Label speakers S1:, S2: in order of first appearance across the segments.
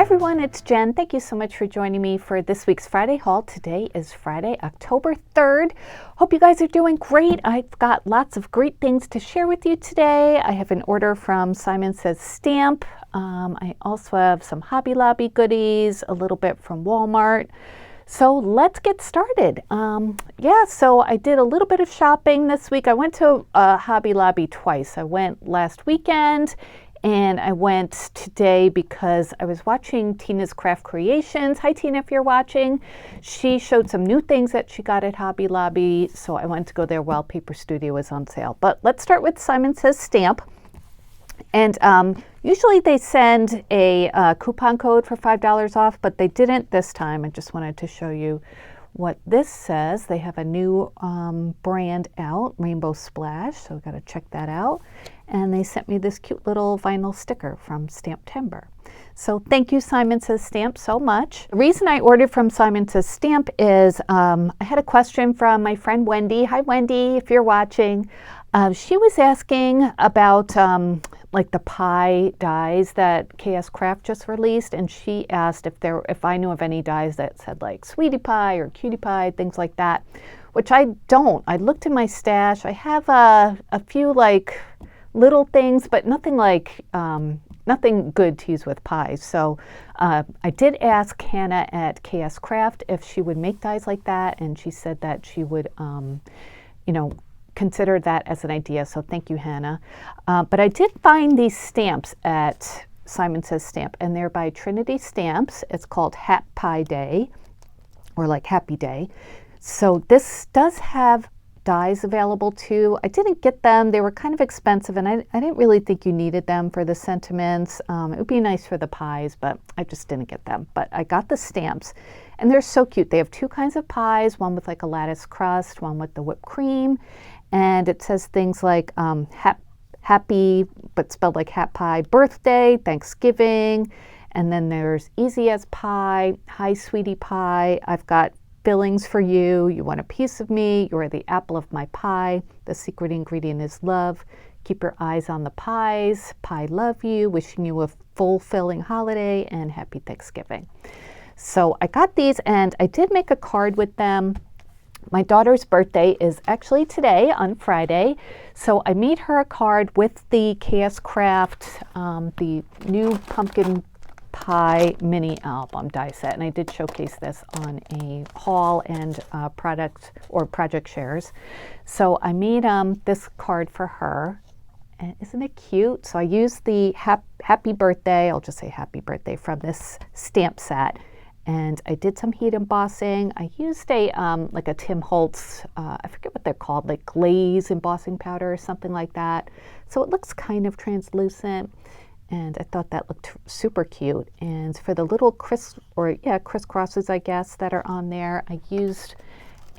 S1: everyone, it's Jen. Thank you so much for joining me for this week's Friday haul. Today is Friday, October 3rd. Hope you guys are doing great. I've got lots of great things to share with you today. I have an order from Simon Says Stamp. I also have some Hobby Lobby goodies, a little bit from Walmart. So let's get started. So I did a little bit of shopping this week. I went to Hobby Lobby twice. I went last weekend and I went today because I was watching Tina's Craft Creations. Hi Tina, if you're watching. She showed some new things that she got at Hobby Lobby, so I went to go there while Paper Studio was on sale. But let's start with Simon Says Stamp. And usually they send a coupon code for $5 off, but they didn't this time. I just wanted to show you what this says. They have a new brand out, Rainbow Splash, so we've got to check that out. And they sent me this cute little vinyl sticker from Stamptember. So thank you, Simon Says Stamp, so much. The reason I ordered from Simon Says Stamp is I had a question from my friend Wendy. Hi, Wendy, if you're watching. She was asking about like the pie dies that KS Craft just released, and she asked if I knew of any dies that said like Sweetie Pie or Cutie Pie, things like that, which I don't. I looked in my stash. I have a few like little things, but nothing like nothing good to use with pies. So I did ask Hannah at KS Craft if she would make dies like that, and she said that she would, consider that as an idea. So thank you, Hannah. But I did find these stamps at Simon Says Stamp, and they're by Trinity Stamps. It's called Hat Pie Day, or like Happy Day. So this does have dies available too. I didn't get them. They were kind of expensive, and I didn't really think you needed them for the sentiments. It would be nice for the pies, but I just didn't get them. But I got the stamps, and they're so cute. They have two kinds of pies, one with like a lattice crust, one with the whipped cream. And it says things like happy, but spelled like hat pie, birthday, Thanksgiving. And then there's easy as pie, hi sweetie pie, I've got fillings for you, you want a piece of me, you're the apple of my pie, the secret ingredient is love, keep your eyes on the pies, pie love you, wishing you a fulfilling holiday, and happy Thanksgiving. So I got these, and I did make a card with them. My daughter's birthday is actually today on Friday, so I made her a card with the KS Craft, the new pumpkin pie mini album die set, and I did showcase this on a haul and product or project shares. So I made this card for her, and isn't it cute? So I used the happy birthday, I'll just say happy birthday, from this stamp set. And I did some heat embossing. I used a like a Tim Holtz, I forget what they're called, like glaze embossing powder or something like that. So it looks kind of translucent, and I thought that looked super cute. And for the little crisscrosses, I guess, that are on there, I used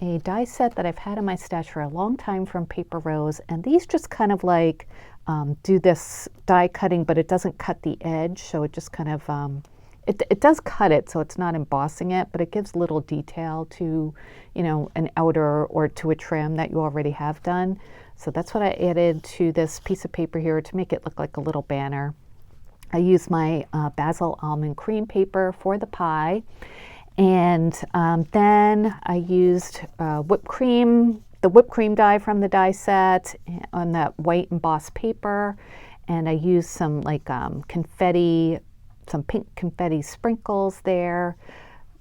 S1: a die set that I've had in my stash for a long time from Paper Rose, and these just kind of like do this die cutting, but it doesn't cut the edge, so it just kind of it does cut it, so it's not embossing it, but it gives little detail to, an outer or to a trim that you already have done. So that's what I added to this piece of paper here to make it look like a little banner. I used my basil almond cream paper for the pie, and then I used whipped cream, the whipped cream die from the die set on that white embossed paper, and I used some like confetti, some pink confetti sprinkles there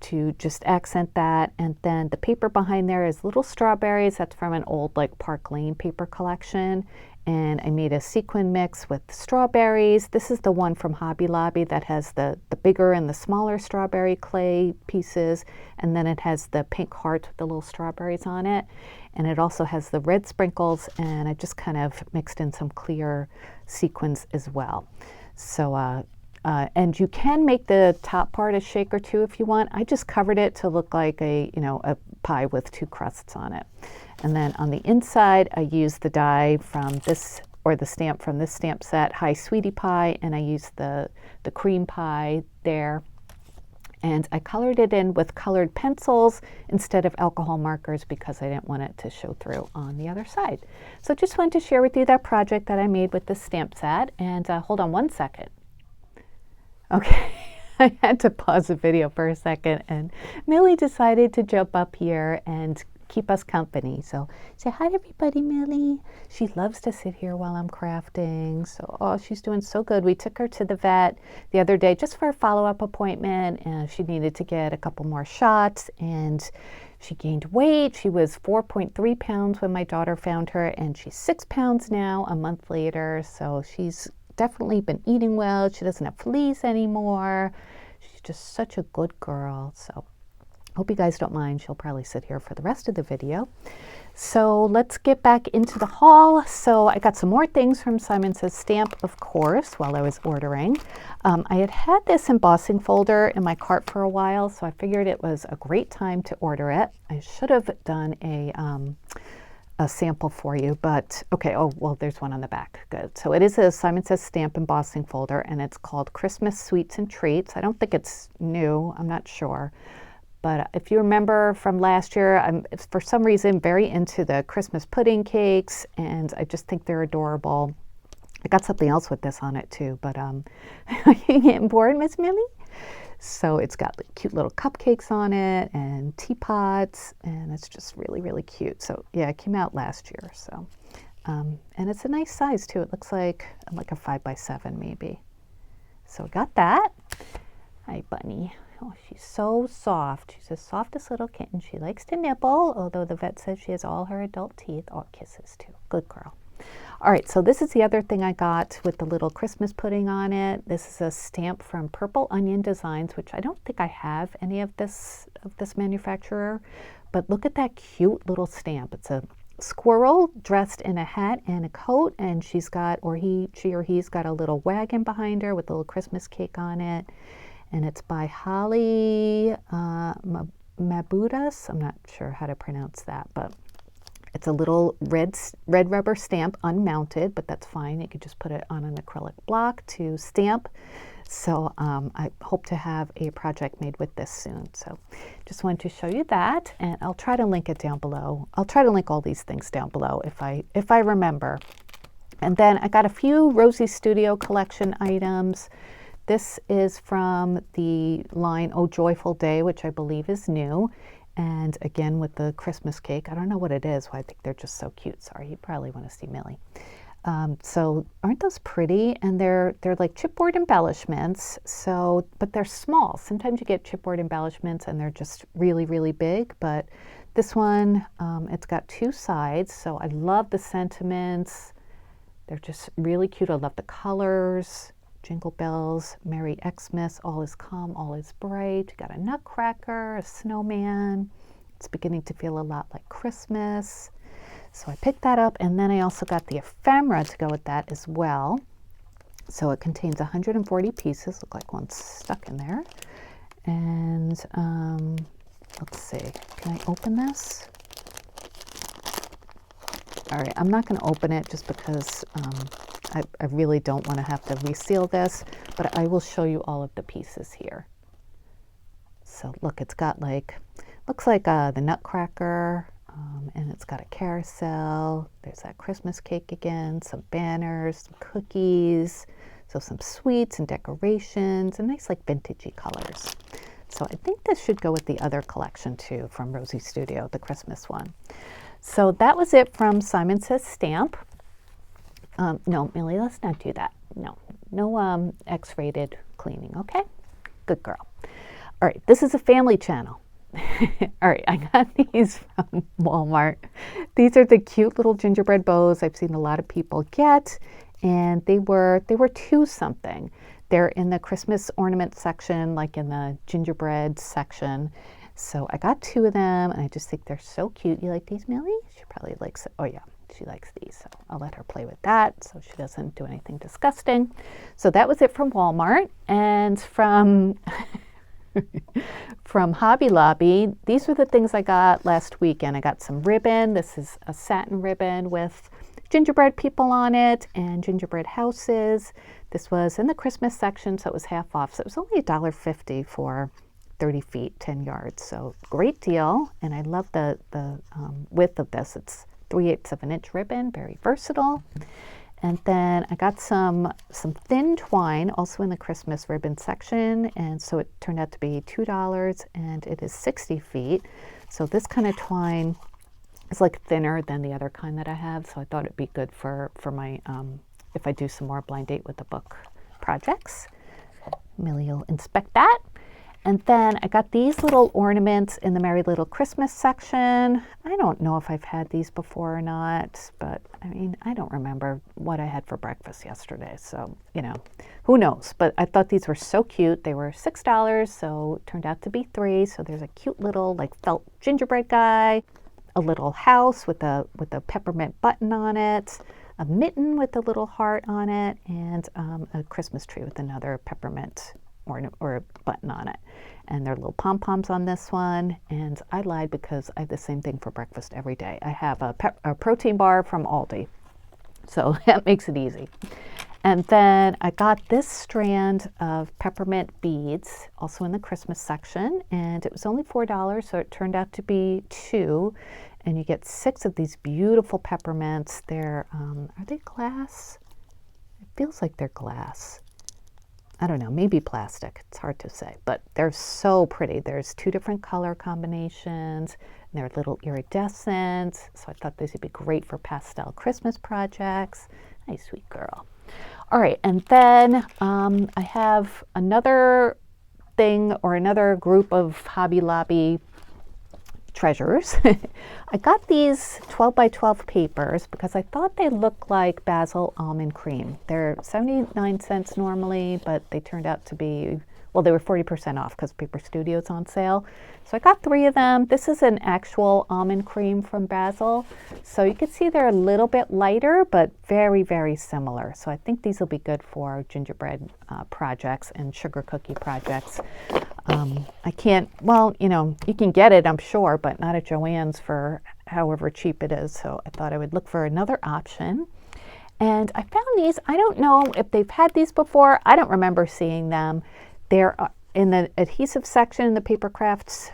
S1: to just accent that. And then the paper behind there is little strawberries. That's from an old like Park Lane paper collection. And I made a sequin mix with strawberries. This is the one from Hobby Lobby that has the bigger and the smaller strawberry clay pieces. And then it has the pink heart with the little strawberries on it. And it also has the red sprinkles. And I just kind of mixed in some clear sequins as well. So, and you can make the top part a shaker too if you want. I just covered it to look like a pie with two crusts on it. And then on the inside, I used the die from this, or the stamp from this stamp set, Hi Sweetie Pie, and I used the cream pie there. And I colored it in with colored pencils instead of alcohol markers because I didn't want it to show through on the other side. So just wanted to share with you that project that I made with this stamp set. And hold on one second. Okay, I had to pause the video for a second, and Millie decided to jump up here and keep us company. So say hi to everybody, Millie. She loves to sit here while I'm crafting. So, oh, she's doing so good. We took her to the vet the other day just for a follow-up appointment, and she needed to get a couple more shots, and she gained weight. She was 4.3 pounds when my daughter found her, and she's 6 pounds now a month later. So she's definitely been eating well. She doesn't have fleas anymore. She's just such a good girl. So hope you guys don't mind. She'll probably sit here for the rest of the video. So let's get back into the haul. So I got some more things from Simon Says Stamp, of course, while I was ordering. I had this embossing folder in my cart for a while, so I figured it was a great time to order it. I should have done a sample for you, but okay, oh, well, there's one on the back. Good. So it is a Simon Says Stamp embossing folder, and it's called Christmas Sweets and Treats. I don't think it's new. I'm not sure. But if you remember from last year, I'm for some reason very into the Christmas pudding cakes, and I just think they're adorable. I got something else with this on it too, but are you getting bored, Miss Millie? So it's got like cute little cupcakes on it and teapots, and it's just really, really cute. So yeah, it came out last year. So and it's a nice size too. It looks like a 5x7 maybe. So we got that. Hi, Bunny. Oh, she's so soft. She's the softest little kitten. She likes to nibble, although the vet says she has all her adult teeth. Oh, kisses too. Good girl. All right, so this is the other thing I got with the little Christmas pudding on it. This is a stamp from Purple Onion Designs, which I don't think I have any of this manufacturer, but look at that cute little stamp. It's a squirrel dressed in a hat and a coat, and she's got, she or he's got a little wagon behind her with a little Christmas cake on it. And it's by Holly Mabudas. I'm not sure how to pronounce that, but it's a little red rubber stamp, unmounted, but that's fine. You could just put it on an acrylic block to stamp. So I hope to have a project made with this soon. So just wanted to show you that, and I'll try to link it down below. I'll try to link all these things down below if I remember. And then I got a few Rosie Studio collection items. This is from the line Oh Joyful Day, which I believe is new. And again, with the Christmas cake. I don't know what it is. I think they're just so cute. Sorry, you probably want to see Millie. So aren't those pretty? And they're like chipboard embellishments. So, but they're small. Sometimes you get chipboard embellishments and they're just really, really big. But this one, it's got two sides. So I love the sentiments. They're just really cute. I love the colors. Jingle bells, Merry Xmas, all is calm, all is bright. You got a nutcracker, a snowman. It's beginning to feel a lot like Christmas. So I picked that up, and then I also got the ephemera to go with that as well. So it contains 140 pieces, look like one's stuck in there. And let's see, can I open this? All right, I'm not going to open it just because I really don't want to have to reseal this, but I will show you all of the pieces here. So look, it's got looks like the nutcracker, and it's got a carousel. There's that Christmas cake again, some banners, some cookies, so some sweets and decorations, and nice vintagey colors. So I think this should go with the other collection too from Rosie Studio, the Christmas one. So that was it from Simon Says Stamp. No, Millie, let's not do that. No X-rated cleaning, okay? Good girl. All right, this is a family channel. All right, I got these from Walmart. These are the cute little gingerbread bows I've seen a lot of people get, and they were $2 something. They're in the Christmas ornament section, like in the gingerbread section. So I got 2 of them, and I just think they're so cute. You like these, Millie? She probably likes it. Oh yeah, she likes these, so I'll let her play with that so she doesn't do anything disgusting. So that was it from Walmart. And from from Hobby Lobby, these were the things I got last weekend. I got some ribbon. This is a satin ribbon with gingerbread people on it and gingerbread houses. This was in the Christmas section, so it was half off. So it was only $1.50 for 30 feet, 10 yards. So great deal. And I love the width of this. It's 3/8 of an inch ribbon, very versatile. And then I got some thin twine, also in the Christmas ribbon section, and so it turned out to be $2, and it is 60 feet. So this kind of twine is like thinner than the other kind that I have, so I thought it'd be good for my, if I do some more blind date with the book projects. Millie will inspect that. And then I got these little ornaments in the Merry Little Christmas section. I don't know if I've had these before or not, but I mean, I don't remember what I had for breakfast yesterday. So, you know, who knows? But I thought these were so cute. They were $6, so it turned out to be $3. So there's a cute little like felt gingerbread guy, a little house with a peppermint button on it, a mitten with a little heart on it, and a Christmas tree with another peppermint or a button on it. And there are little pom-poms on this one. And I lied because I have the same thing for breakfast every day. I have a protein bar from Aldi. So that makes it easy. And then I got this strand of peppermint beads, also in the Christmas section. And it was only $4, so it turned out to be 2. And you get 6 of these beautiful peppermints. They're, are they glass? It feels like they're glass. I don't know, maybe plastic. It's hard to say, but they're so pretty. There's 2 different color combinations, and they're a little iridescent. So I thought these would be great for pastel Christmas projects. Nice, sweet girl. All right, and then I have another thing or another group of Hobby Lobby treasures. I got these 12 by 12 papers because I thought they looked like basil almond cream. They're 79 cents normally, but they turned out to be, well, they were 40% off because Paper Studio's on sale. So I got 3 of them. This is an actual almond cream from Basil. So you can see they're a little bit lighter, but very, very similar. So I think these will be good for gingerbread projects and sugar cookie projects. I can't, well, you know, you can get it, I'm sure, but not at Joann's for however cheap it is. So I thought I would look for another option. And I found these. I don't know if they've had these before. I don't remember seeing them. They're in the adhesive section, in the paper crafts,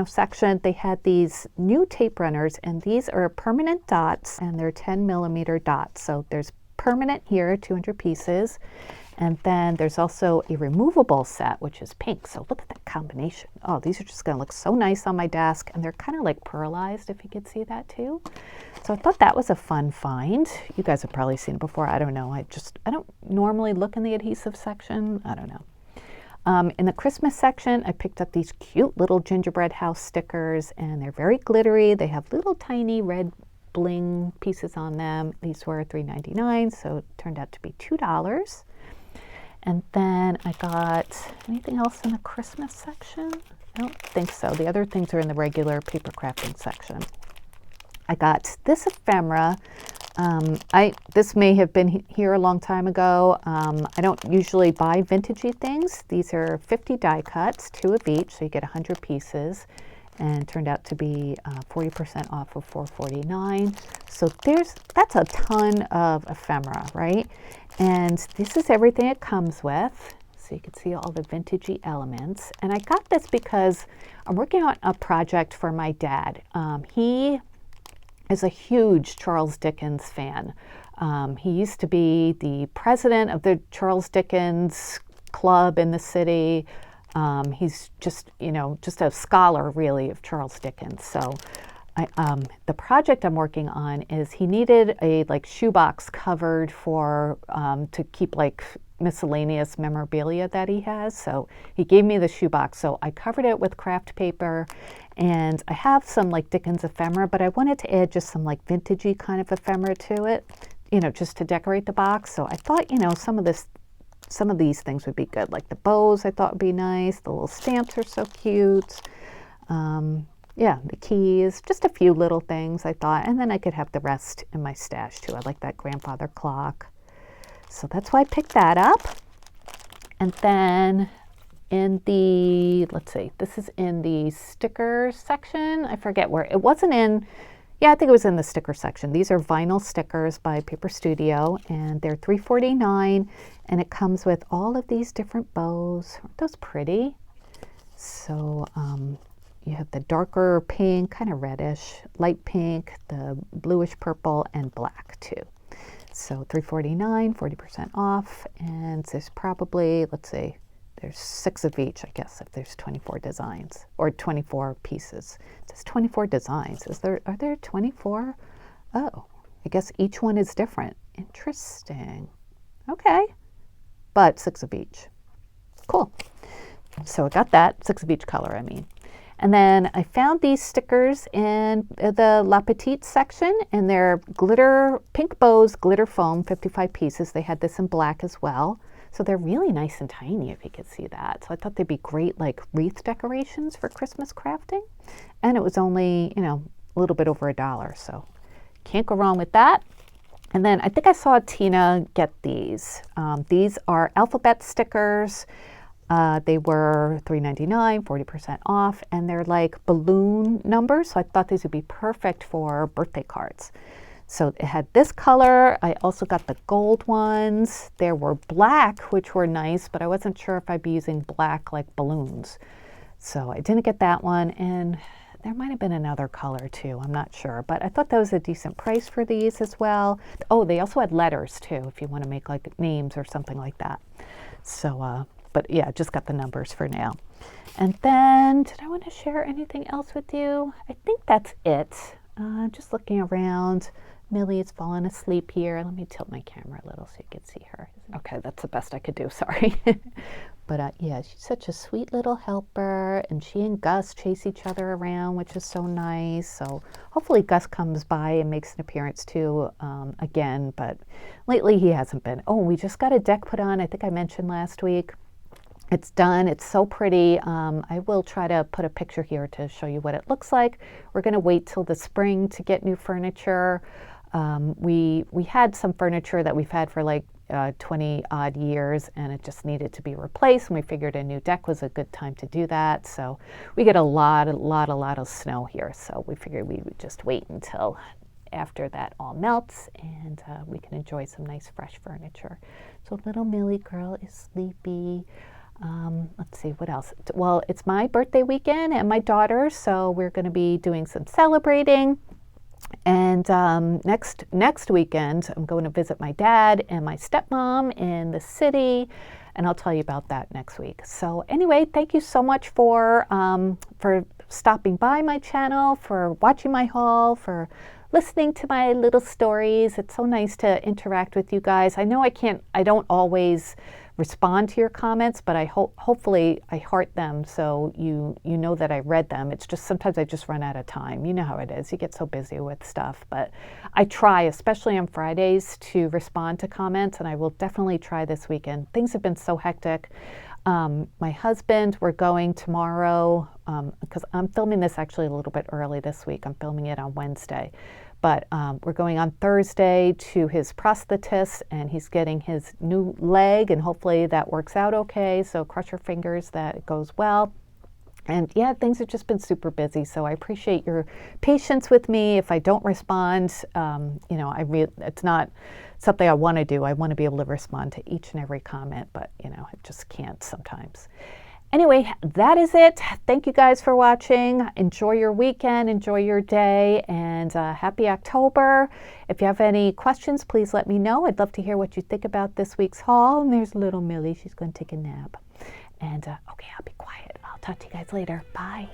S1: section. They had these new tape runners, and these are permanent dots, and they're 10 millimeter dots. So there's permanent here, 200 pieces. And then there's also a removable set, which is pink. So look at that combination. Oh, these are just going to look so nice on my desk. And they're kind of like pearlized, if you could see that too. So I thought that was a fun find. You guys have probably seen it before. I don't know. I don't normally look in the adhesive section. I don't know. In the Christmas section, I picked up these cute little gingerbread house stickers, and they're very glittery. They have little tiny red bling pieces on them. These were $3.99, so it turned out to be $2. And then I got anything else in the Christmas section? I don't think so. The other things are in the regular paper crafting section. I got this ephemera. This may have been here a long time ago. I don't usually buy vintagey things. These are 50 die cuts, 2 of each, so you get 100 pieces. And it turned out to be 40% off of $4.49. So that's a ton of ephemera, right? And this is everything it comes with. So you can see all the vintagey elements. And I got this because I'm working on a project for my dad. He is a huge Charles Dickens fan. He used to be the president of the Charles Dickens Club in the city. He's just a scholar really of Charles Dickens. So the project I'm working on is he needed a shoebox covered for to keep miscellaneous memorabilia that he has. So he gave me the shoebox. So I covered it with craft paper, and I have some Dickens ephemera, but I wanted to add just some vintagey kind of ephemera to it, just to decorate the box. So I thought, some of these things would be good, like the bows I thought would be nice. The little stamps are so cute. Yeah, the keys, just a few little things I thought, and then I could have the rest in my stash too. I like that grandfather clock. So that's why I picked that up. And then in the, let's see, this is in the sticker section. I forget where, it wasn't in, yeah, I think it was in the sticker section. These are vinyl stickers by Paper Studio, and they're $3.49, and it comes with all of these different bows. Aren't those pretty? So you have the darker pink, kind of reddish, light pink, the bluish purple, and black too. So $3.49, 40% off, and there's probably, let's see, there's 6 of each, I guess, if there's 24 designs or 24 pieces. It says 24 designs. Are there 24? Oh, I guess each one is different. Interesting. Okay, but 6 of each. Cool. So I got that, 6 of each color, I mean. And then I found these stickers in the La Petite section, and they're glitter, pink bows, glitter foam, 55 pieces. They had this in black as well. So they're really nice and tiny, if you could see that. So I thought they'd be great like wreath decorations for Christmas crafting. And it was only, a little bit over $1. So can't go wrong with that. And then I think I saw Tina get these. These are alphabet stickers. They were $3.99, 40% off, and they're like balloon numbers. So I thought these would be perfect for birthday cards. So it had this color. I also got the gold ones. There were black, which were nice, but I wasn't sure if I'd be using black like balloons. So I didn't get that one. And there might have been another color too. I'm not sure, but I thought that was a decent price for these as well. Oh, they also had letters too, if you want to make like names or something like that. So, but yeah, just got the numbers for now. And then, did I want to share anything else with you? I think that's it. Just looking around. Millie is falling asleep here. Let me tilt my camera a little so you can see her. Okay, that's the best I could do, sorry. But yeah, she's such a sweet little helper, and she and Gus chase each other around, which is so nice. So hopefully Gus comes by and makes an appearance too again, but lately he hasn't been. Oh, we just got a deck put on, I think I mentioned last week. It's done. It's so pretty. I will try to put a picture here to show you what it looks like. We're going to wait till the spring to get new furniture. We had some furniture that we've had for like 20 odd years, and it just needed to be replaced, and we figured a new deck was a good time to do that. So we get a lot of snow here, so we figured we would just wait until after that all melts, and we can enjoy some nice fresh furniture. So little Millie girl is sleepy. Let's see, what else? Well, it's my birthday weekend and my daughter's, so we're going to be doing some celebrating. And next weekend, I'm going to visit my dad and my stepmom in the city, and I'll tell you about that next week. So anyway, thank you so much for stopping by my channel, for watching my haul, for listening to my little stories. It's so nice to interact with you guys. I know I don't always respond to your comments, but hopefully I heart them, so you know that I read them. It's just sometimes I just run out of time. You know how it is. You get so busy with stuff, but I try, especially on Fridays, to respond to comments, and I will definitely try this weekend. Things have been so hectic. My husband, we're going tomorrow, because I'm filming this actually a little bit early this week. I'm filming it on Wednesday. But we're going on Thursday to his prosthetist, and he's getting his new leg, and hopefully that works out okay. So cross your fingers that it goes well. And yeah, things have just been super busy. So I appreciate your patience with me. If I don't respond, it's not something I want to do. I want to be able to respond to each and every comment, but I just can't sometimes. Anyway, that is it. Thank you guys for watching. Enjoy your weekend, enjoy your day, and happy October. If you have any questions, please let me know. I'd love to hear what you think about this week's haul. And there's little Millie. She's going to take a nap. And okay, I'll be quiet. I'll talk to you guys later. Bye.